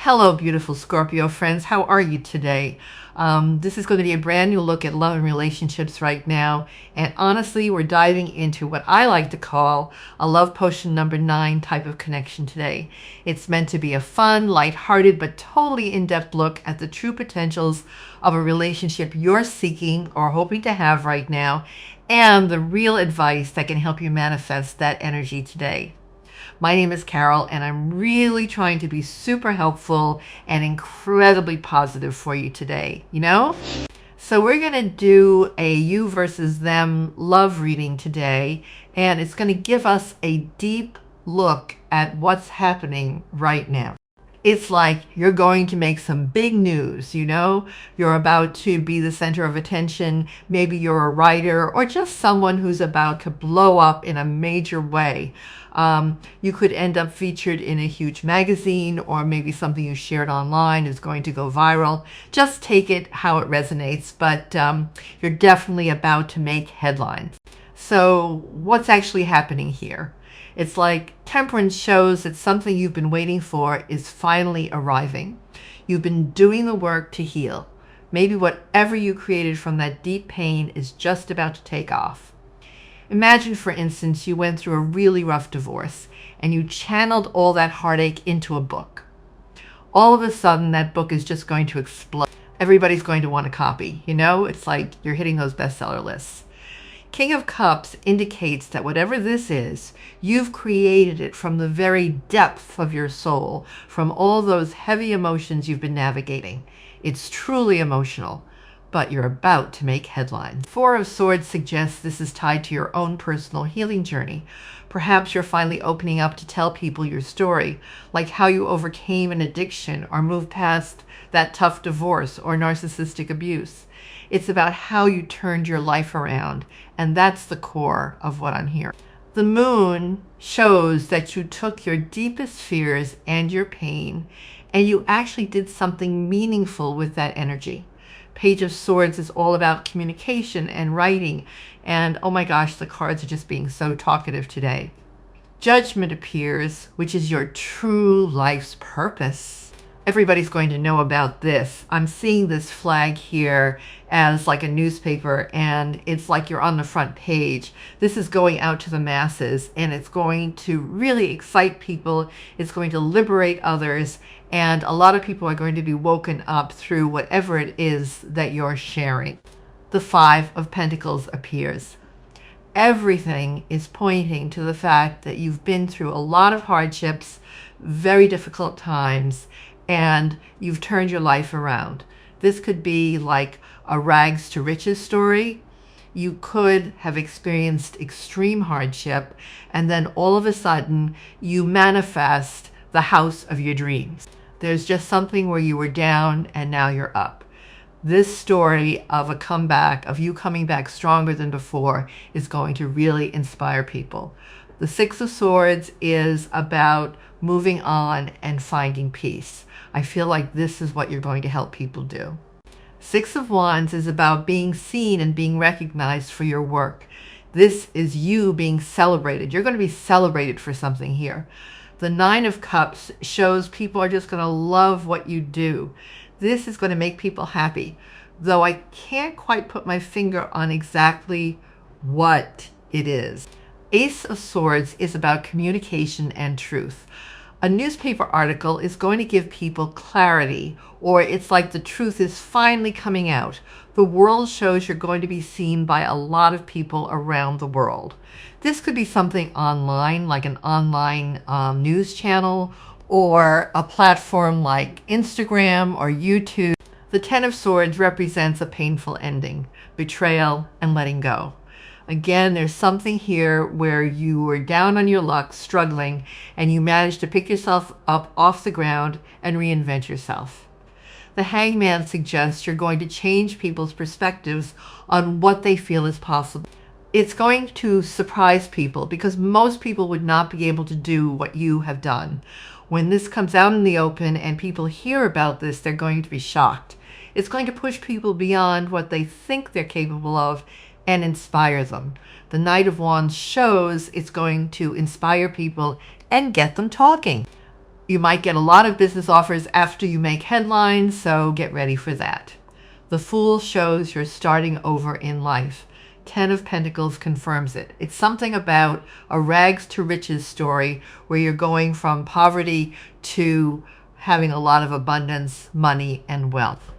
Hello, beautiful Scorpio friends. How are you today? This is going to be a brand new look at love and relationships right now. And honestly, we're diving into what I like to call a love potion number 9 type of connection today. It's meant to be a fun, lighthearted, but totally in-depth look at the true potentials of a relationship you're seeking or hoping to have right now, and the real advice that can help you manifest that energy today. My name is Carol, and I'm really trying to be super helpful and incredibly positive for you today, So we're going to do a you versus them love reading today, and it's going to give us a deep look at what's happening right now. It's like you're going to make some big news, You're about to be the center of attention. Maybe you're a writer or just someone who's about to blow up in a major way. You could end up featured in a huge magazine, or maybe something you shared online is going to go viral. Just take it how it resonates, but you're definitely about to make headlines. So what's actually happening here? It's like temperance shows that something you've been waiting for is finally arriving. You've been doing the work to heal. Maybe whatever you created from that deep pain is just about to take off. Imagine, for instance, you went through a really rough divorce and you channeled all that heartache into a book. All of a sudden, that book is just going to explode. Everybody's going to want a copy, It's like you're hitting those bestseller lists. King of Cups indicates that whatever this is, you've created it from the very depth of your soul, from all those heavy emotions you've been navigating. It's truly emotional, but you're about to make headlines. Four of Swords suggests this is tied to your own personal healing journey. Perhaps you're finally opening up to tell people your story, like how you overcame an addiction or moved past that tough divorce or narcissistic abuse. It's about how you turned your life around, and that's the core of what I'm hearing. The moon shows that you took your deepest fears and your pain, and you actually did something meaningful with that energy. Page of Swords is all about communication and writing, and oh my gosh, the cards are just being so talkative today. Judgment appears, which is your true life's purpose. Everybody's going to know about this. I'm seeing this flag here as like a newspaper, and it's like you're on the front page. This is going out to the masses, and it's going to really excite people. It's going to liberate others, and a lot of people are going to be woken up through whatever it is that you're sharing. The Five of Pentacles appears. Everything is pointing to the fact that you've been through a lot of hardships, very difficult times, and you've turned your life around. This could be like a rags to riches story. You could have experienced extreme hardship, and then all of a sudden you manifest the house of your dreams. There's just something where you were down and now you're up. This story of a comeback, of you coming back stronger than before, is going to really inspire people. The Six of Swords is about moving on and finding peace. I feel like this is what you're going to help people do. Six of Wands is about being seen and being recognized for your work. This is you being celebrated. You're going to be celebrated for something here. The Nine of Cups shows people are just going to love what you do. This is going to make people happy, though I can't quite put my finger on exactly what it is. Ace of Swords is about communication and truth. A newspaper article is going to give people clarity, or it's like the truth is finally coming out. The world shows you're going to be seen by a lot of people around the world. This could be something online, like an online news channel, or a platform like Instagram or YouTube. The Ten of Swords represents a painful ending, betrayal, and letting go. Again, there's something here where you were down on your luck, struggling, and you managed to pick yourself up off the ground and reinvent yourself. The Hangman suggests you're going to change people's perspectives on what they feel is possible. It's going to surprise people because most people would not be able to do what you have done. When this comes out in the open and people hear about this, they're going to be shocked. It's going to push people beyond what they think they're capable of and inspire them. The Knight of Wands shows it's going to inspire people and get them talking. You might get a lot of business offers after you make headlines, so get ready for that. The Fool shows you're starting over in life. 10 of Pentacles confirms it. It's something about a rags to riches story where you're going from poverty to having a lot of abundance, money, and wealth.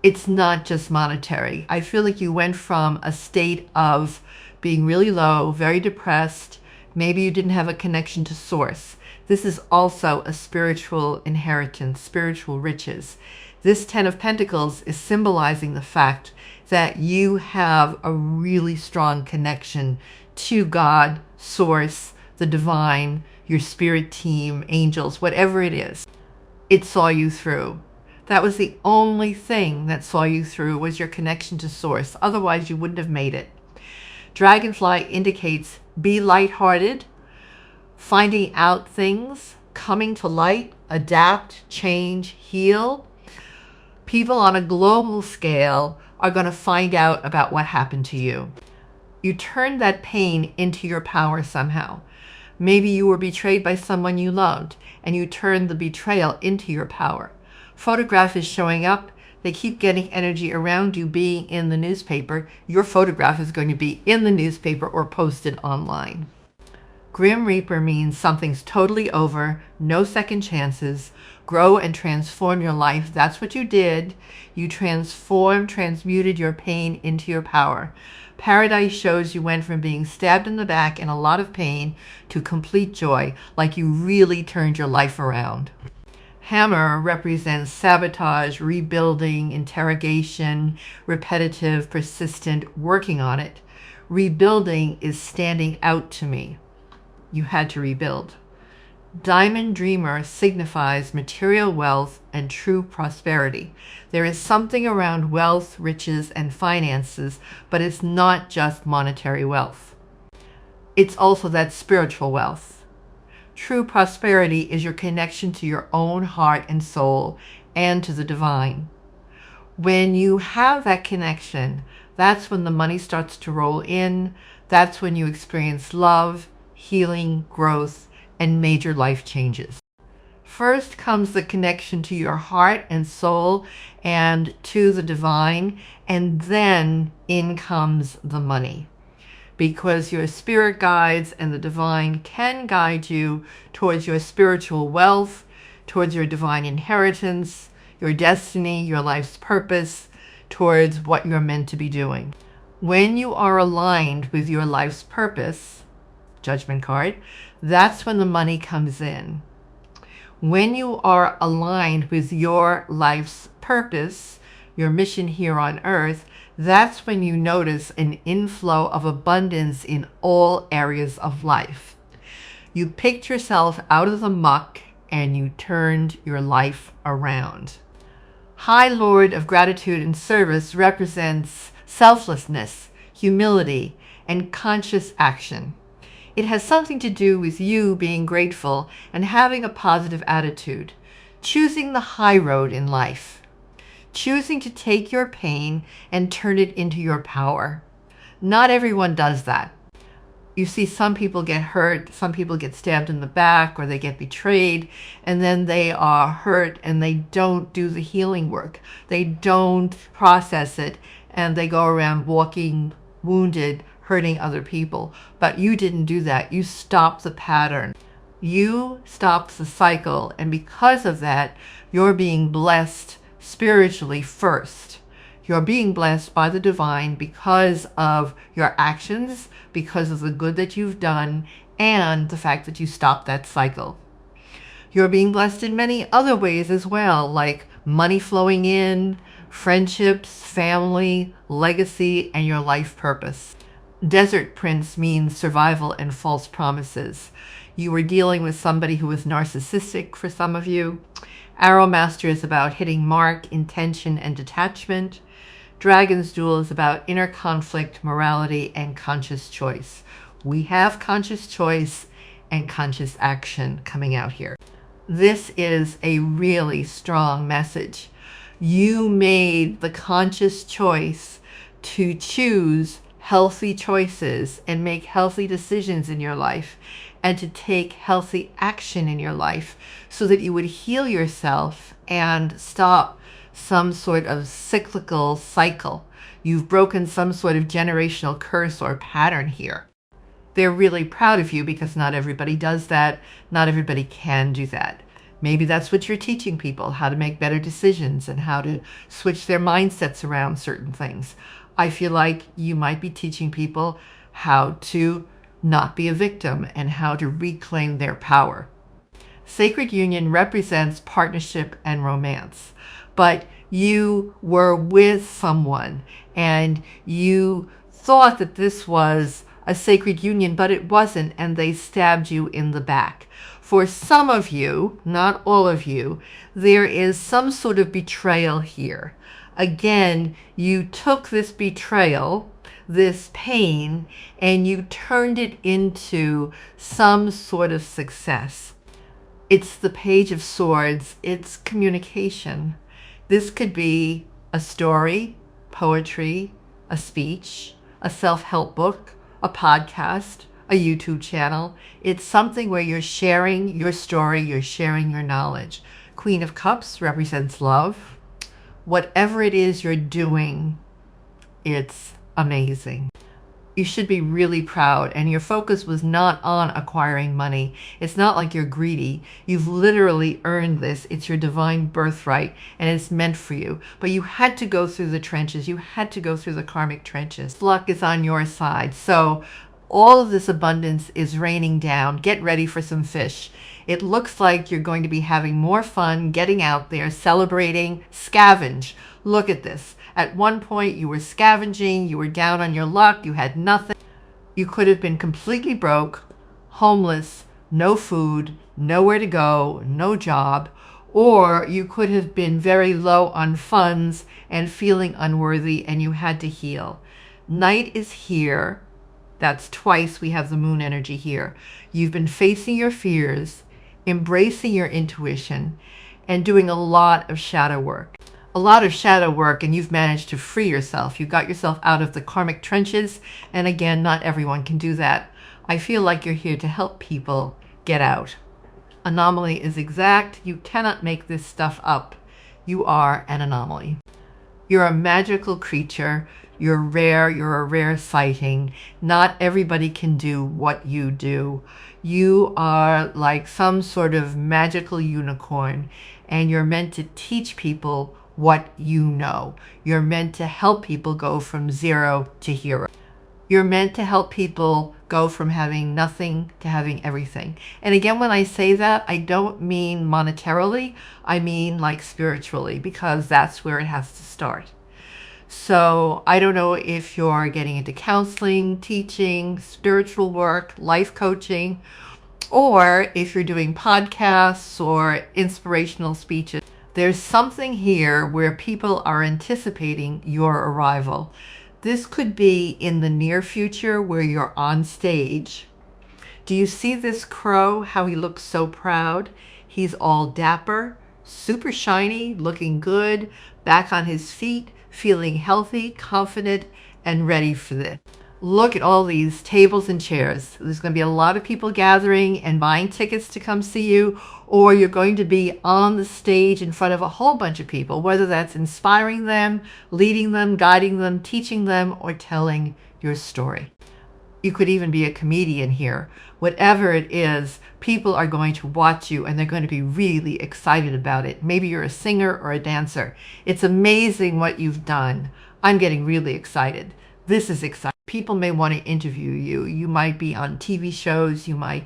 It's not just monetary. I feel like you went from a state of being really low, very depressed. Maybe you didn't have a connection to source. This is also a spiritual inheritance, spiritual riches. This 10 of Pentacles is symbolizing the fact that you have a really strong connection to God, source, the divine, your spirit team, angels, whatever it is. It saw you through. That was the only thing that saw you through, was your connection to source. Otherwise, you wouldn't have made it. Dragonfly indicates be lighthearted, finding out things, coming to light, adapt, change, heal. People on a global scale are going to find out about what happened to you. You turned that pain into your power somehow. Maybe you were betrayed by someone you loved, and you turned the betrayal into your power. Photograph is showing up. They keep getting energy around you being in the newspaper. Your photograph is going to be in the newspaper or posted online. Grim Reaper means something's totally over, no second chances. Grow and transform your life. That's what you did. You transmuted your pain into your power. Paradise shows you went from being stabbed in the back in a lot of pain to complete joy, like you really turned your life around. Hammer represents sabotage, rebuilding, interrogation, repetitive, persistent, working on it. Rebuilding is standing out to me. You had to rebuild. Diamond Dreamer signifies material wealth and true prosperity. There is something around wealth, riches, and finances, but it's not just monetary wealth. It's also that spiritual wealth. True prosperity is your connection to your own heart and soul and to the divine. When you have that connection, that's when the money starts to roll in. That's when you experience love, healing, growth, and major life changes. First comes the connection to your heart and soul and to the divine, and then in comes the money. Because your spirit guides and the divine can guide you towards your spiritual wealth, towards your divine inheritance, your destiny, your life's purpose, towards what you're meant to be doing. When you are aligned with your life's purpose, Judgment card, that's when the money comes in. When you are aligned with your life's purpose, your mission here on earth, that's when you notice an inflow of abundance in all areas of life. You picked yourself out of the muck and you turned your life around. High Lord of Gratitude and Service represents selflessness, humility, and conscious action. It has something to do with you being grateful and having a positive attitude, choosing the high road in life, choosing to take your pain and turn it into your power. Not everyone does that. You see, some people get hurt, some people get stabbed in the back, or they get betrayed, and then they are hurt and they don't do the healing work. They don't process it, and they go around walking wounded, hurting other people. But you didn't do that. You stopped the pattern. You stopped the cycle, and because of that, you're being blessed spiritually first. You're being blessed by the divine because of your actions, because of the good that you've done, and the fact that you stopped that cycle. You're being blessed in many other ways as well, like money flowing in, friendships, family, legacy, and your life purpose. Desert Prince means survival and false promises. You were dealing with somebody who was narcissistic for some of you. Arrow Master is about hitting mark, intention, and detachment. Dragon's Duel is about inner conflict, morality, and conscious choice. We have conscious choice and conscious action coming out here. This is a really strong message. You made the conscious choice to choose healthy choices and make healthy decisions in your life. and to take healthy action in your life so that you would heal yourself and stop some sort of cyclical cycle. You've broken some sort of generational curse or pattern here. They're really proud of you because not everybody does that. Not everybody can do that. Maybe that's what you're teaching people, how to make better decisions and how to switch their mindsets around certain things. I feel like you might be teaching people how to not be a victim and how to reclaim their power. Sacred union represents partnership and romance, but you were with someone and you thought that this was a sacred union, but it wasn't, and they stabbed you in the back. For some of you, not all of you, there is some sort of betrayal here. Again, you took this betrayal, this pain, and you turned it into some sort of success. It's the Page of Swords. It's communication. This could be a story, poetry, a speech, a self-help book, a podcast, a YouTube channel. It's something where you're sharing your story, you're sharing your knowledge. Queen of Cups represents love. Whatever it is you're doing, it's amazing. You should be really proud, and your focus was not on acquiring money. It's not like you're greedy. You've literally earned this. It's your divine birthright, and it's meant for you. But you had to go through the trenches. You had to go through the karmic trenches. Luck is on your side. So all of this abundance is raining down. Get ready for some fish. It looks like you're going to be having more fun getting out there, celebrating, scavenge. Look at this. At one point, you were scavenging, you were down on your luck, you had nothing. You could have been completely broke, homeless, no food, nowhere to go, no job, or you could have been very low on funds and feeling unworthy, and you had to heal. Night is here. That's twice we have the moon energy here. You've been facing your fears, embracing your intuition, and doing a lot of shadow work. A lot of shadow work, and you've managed to free yourself. You got yourself out of the karmic trenches, and again, not everyone can do that. I feel like you're here to help people get out. Anomaly is exact. You cannot make this stuff up. You are an anomaly. You're a magical creature. You're rare. You're a rare sighting. Not everybody can do what you do. You are like some sort of magical unicorn, and you're meant to teach people what you know. You're meant to help people go from zero to hero. You're meant to help people go from having nothing to having everything. And again, when I say that, I don't mean monetarily. I mean like spiritually, because that's where it has to start. So I don't know if you're getting into counseling, teaching, spiritual work, life coaching, or if you're doing podcasts or inspirational speeches. There's something here where people are anticipating your arrival. This could be in the near future where you're on stage. Do you see this crow, how he looks so proud? He's all dapper, super shiny, looking good, back on his feet, feeling healthy, confident, and ready for this. Look at all these tables and chairs. There's going to be a lot of people gathering and buying tickets to come see you, or you're going to be on the stage in front of a whole bunch of people, whether that's inspiring them, leading them, guiding them, teaching them, or telling your story. You could even be a comedian here. Whatever it is, people are going to watch you and they're going to be really excited about it. Maybe you're a singer or a dancer. It's amazing what you've done. I'm getting really excited. This is exciting. People may want to interview you. You might be on TV shows. You might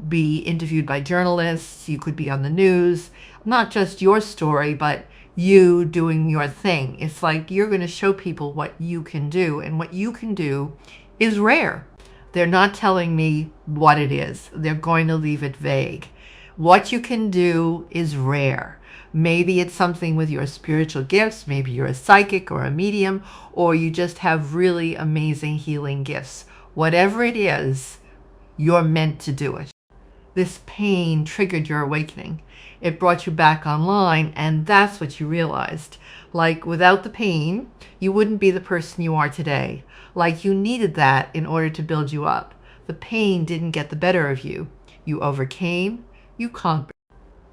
be interviewed by journalists. You could be on the news. Not just your story, but you doing your thing. It's like you're going to show people what you can do, and what you can do is rare. They're not telling me what it is. They're going to leave it vague. What you can do is rare. Maybe it's something with your spiritual gifts. Maybe you're a psychic or a medium, or you just have really amazing healing gifts. Whatever it is, you're meant to do it. This pain triggered your awakening. It brought you back online, and that's what you realized. Like, without the pain, you wouldn't be the person you are today. Like, you needed that in order to build you up. The pain didn't get the better of you. you overcame, you conquered.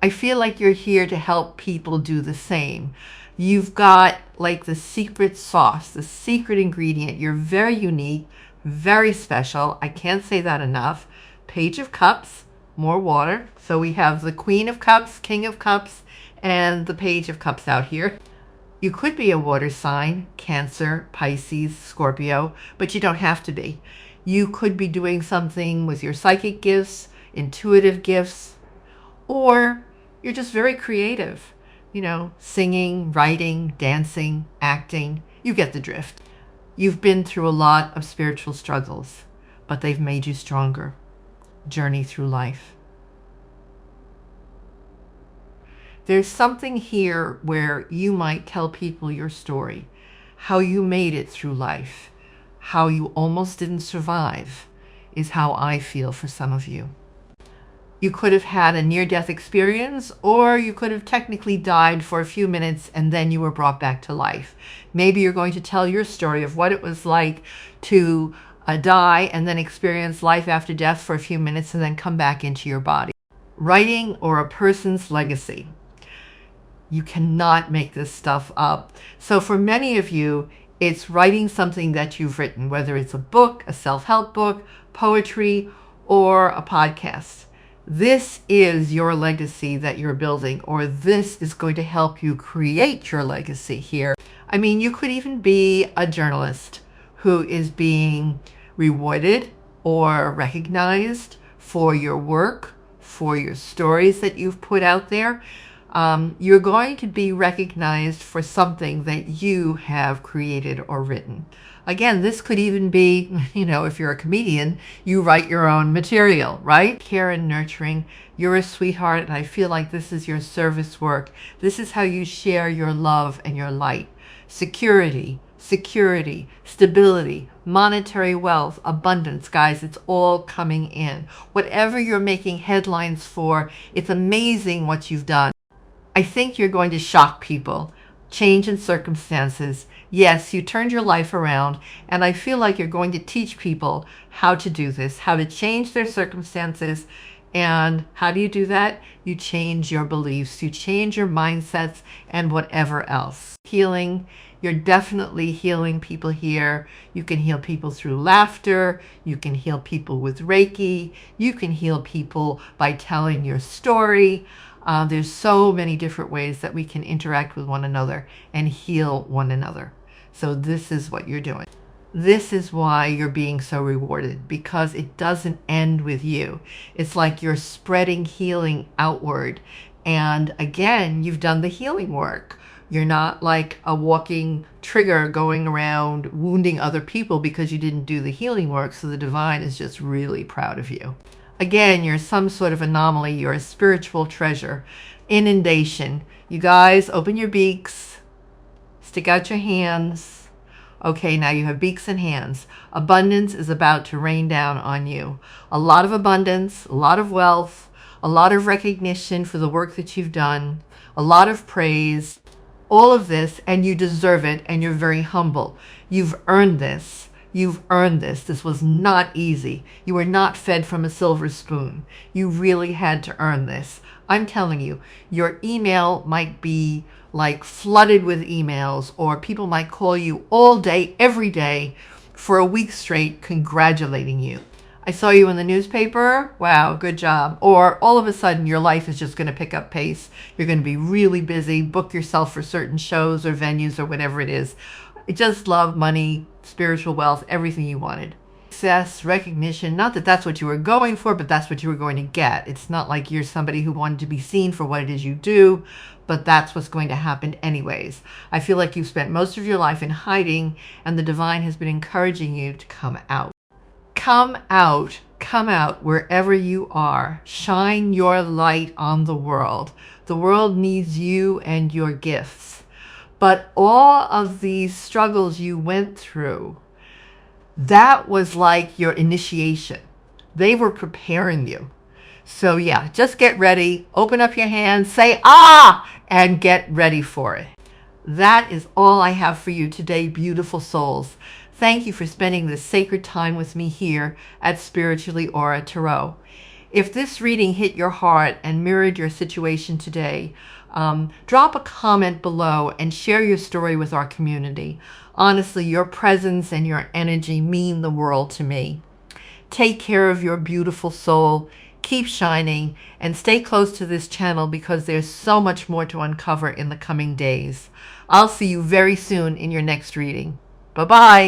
I feel like you're here to help people do the same. You've got like the secret sauce, the secret ingredient. You're very unique, very special. I can't say that enough. Page of Cups, more water. So we have the Queen of Cups, King of Cups, and the Page of Cups out here. You could be a water sign, Cancer, Pisces, Scorpio, but you don't have to be. You could be doing something with your psychic gifts, intuitive gifts, or you're just very creative. You know, singing, writing, dancing, acting. You get the drift. You've been through a lot of spiritual struggles, but they've made you stronger. Journey through life. There's something here where you might tell people your story, how you made it through life, how you almost didn't survive, is how I feel for some of you. You could have had a near-death experience, or you could have technically died for a few minutes and then you were brought back to life. Maybe you're going to tell your story of what it was like to die and then experience life after death for a few minutes and then come back into your body. Writing or a person's legacy. You cannot make this stuff up. So for many of you, it's writing something that you've written, whether it's a book, a self-help book, poetry, or a podcast. This is your legacy that you're building, or this is going to help you create your legacy here. I mean, you could even be a journalist who is being rewarded or recognized for your work, for your stories that you've put out there. You're going to be recognized for something that you have created or written. Again, this could even be, you know, if you're a comedian, you write your own material, right? Care and nurturing. You're a sweetheart, and I feel like this is your service work. This is how you share your love and your light. Security, stability, monetary wealth, abundance. Guys, it's all coming in. Whatever you're making headlines for, it's amazing what you've done. I think you're going to shock people. Change in circumstances. Yes, you turned your life around, and I feel like you're going to teach people how to do this, how to change their circumstances. And how do you do that? You change your beliefs, you change your mindsets, and whatever else. Healing. You're definitely healing people here. You can heal people through laughter. You can heal people with Reiki. You can heal people by telling your story. There's so many different ways that we can interact with one another and heal one another. So this is what you're doing. This is why you're being so rewarded, because it doesn't end with you. It's like you're spreading healing outward. And again, you've done the healing work. You're not like a walking trigger going around wounding other people because you didn't do the healing work. So the divine is just really proud of you. Again, you're some sort of anomaly. You're a spiritual treasure. Inundation. You guys, open your beaks. Stick out your hands. Okay, now you have beaks and hands. Abundance is about to rain down on you. A lot of abundance, a lot of wealth, a lot of recognition for the work that you've done, a lot of praise, all of this, and you deserve it, and you're very humble. You've earned this. You've earned this. This was not easy. You were not fed from a silver spoon. You really had to earn this. I'm telling you, your email might be like flooded with emails, or people might call you all day, every day, for a week straight, congratulating you. I saw you in the newspaper. Wow, good job. Or all of a sudden, your life is just going to pick up pace. You're going to be really busy. Book yourself for certain shows or venues or whatever it is. Just love, money, spiritual wealth, everything you wanted. Success, recognition, not that that's what you were going for, but that's what you were going to get. It's not like you're somebody who wanted to be seen for what it is you do, but that's what's going to happen anyways. I feel like you've spent most of your life in hiding, and the divine has been encouraging you to come out. Come out. Come out wherever you are. Shine your light on the world. The world needs you and your gifts. But all of these struggles you went through, that was like your initiation. They were preparing you. So yeah, just get ready, open up your hands, say ah, and get ready for it. That is all I have for you today, beautiful souls. Thank you for spending this sacred time with me here at Spiritually Aura Tarot. If this reading hit your heart and mirrored your situation today, drop a comment below and share your story with our community. Honestly, your presence and your energy mean the world to me. Take care of your beautiful soul, keep shining, and stay close to this channel because there's so much more to uncover in the coming days. I'll see you very soon in your next reading. Bye-bye.